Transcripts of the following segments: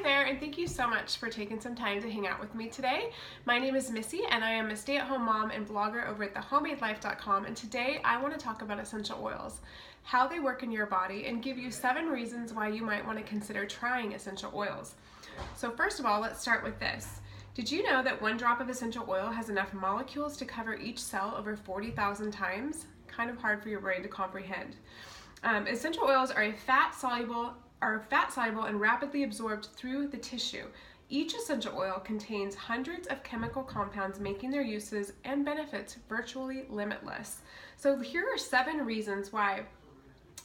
Hi there, and thank you so much for taking some time to hang out with me today. My name is Missy, and I am a stay-at-home mom and blogger over at thehomemadelife.com, and today I want to talk about essential oils, how they work in your body, and give you 7 reasons why you might want to consider trying essential oils. So first of all, let's start with this. Did you know that 1 drop of essential oil has enough molecules to cover each cell over 40,000 times? Kind of hard for your brain to comprehend. Essential oils are fat-soluble and rapidly absorbed through the tissue. Each essential oil contains hundreds of chemical compounds, making their uses and benefits virtually limitless. So here are 7 reasons why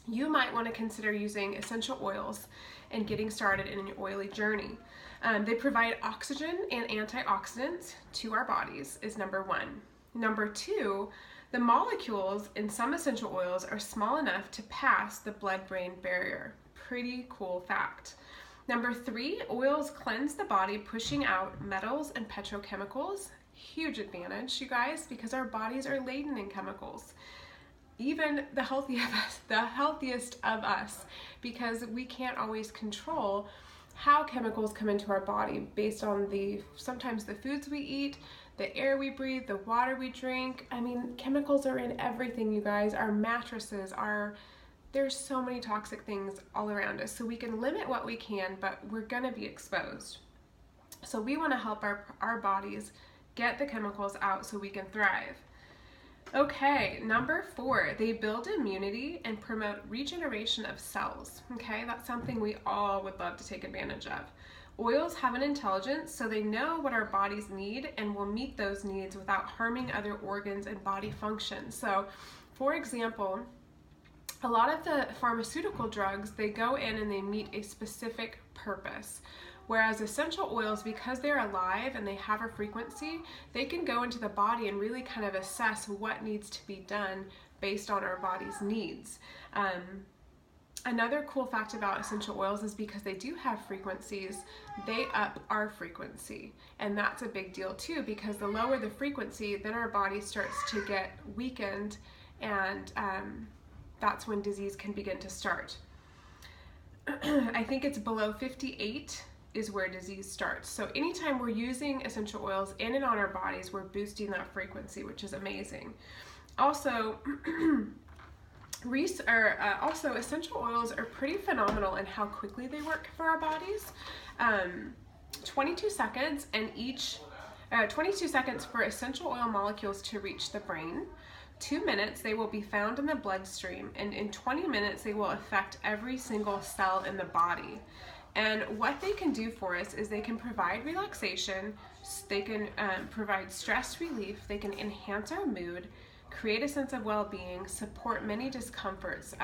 you might want to consider using essential oils and getting started in an oily journey. They provide oxygen and antioxidants to our bodies is number 1. Number 2, the molecules in some essential oils are small enough to pass the blood-brain barrier. Pretty cool fact. Number 3, oils cleanse the body, pushing out metals and petrochemicals. Huge advantage, you guys, because our bodies are laden in chemicals. Even the healthiest of us, because we can't always control how chemicals come into our body based on sometimes the foods we eat, the air we breathe, the water we drink. I mean, chemicals are in everything, you guys. Our mattresses, there's so many toxic things all around us. So we can limit what we can, but we're gonna be exposed. So we wanna help our bodies get the chemicals out so we can thrive. Okay, number 4, they build immunity and promote regeneration of cells. Okay, that's something we all would love to take advantage of. Oils have an intelligence, so they know what our bodies need and will meet those needs without harming other organs and body functions. So, for example, a lot of the pharmaceutical drugs, they go in and they meet a specific purpose. Whereas essential oils, because they're alive and they have a frequency, they can go into the body and really kind of assess what needs to be done based on our body's needs. Another cool fact about essential oils is because they do have frequencies, they up our frequency. And that's a big deal too, because the lower the frequency, then our body starts to get weakened, and that's when disease can begin to start. I think it's below 58 is where disease starts. So anytime we're using essential oils in and on our bodies, we're boosting that frequency, which is amazing. Also, essential oils are pretty phenomenal in how quickly they work for our bodies. 22 seconds for essential oil molecules to reach the brain. 2 minutes, they will be found in the bloodstream, and in 20 minutes, they will affect every single cell in the body. And what they can do for us is they can provide relaxation, they can provide stress relief, they can enhance our mood, create a sense of well-being, support many discomforts,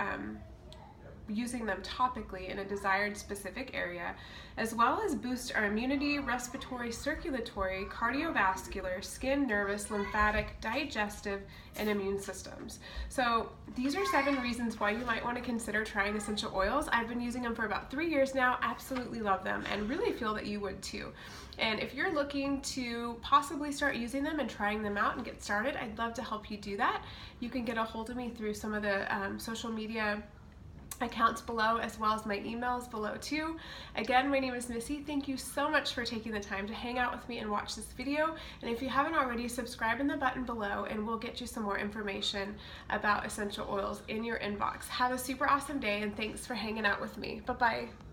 using them topically in a desired specific area, as well as boost our immunity, respiratory, circulatory, cardiovascular, skin, nervous, lymphatic, digestive, and immune systems. So these are 7 reasons why you might want to consider trying essential oils. I've been using them for about 3 years now, absolutely love them, and really feel that you would too. And if you're looking to possibly start using them and trying them out and get started, I'd love to help you do that. You can get a hold of me through some of the social media accounts below, as well as my emails below too. Again, my name is Missy. Thank you so much for taking the time to hang out with me and watch this video. And if you haven't already, subscribe in the button below and we'll get you some more information about essential oils in your inbox. Have a super awesome day, and thanks for hanging out with me. Bye-bye.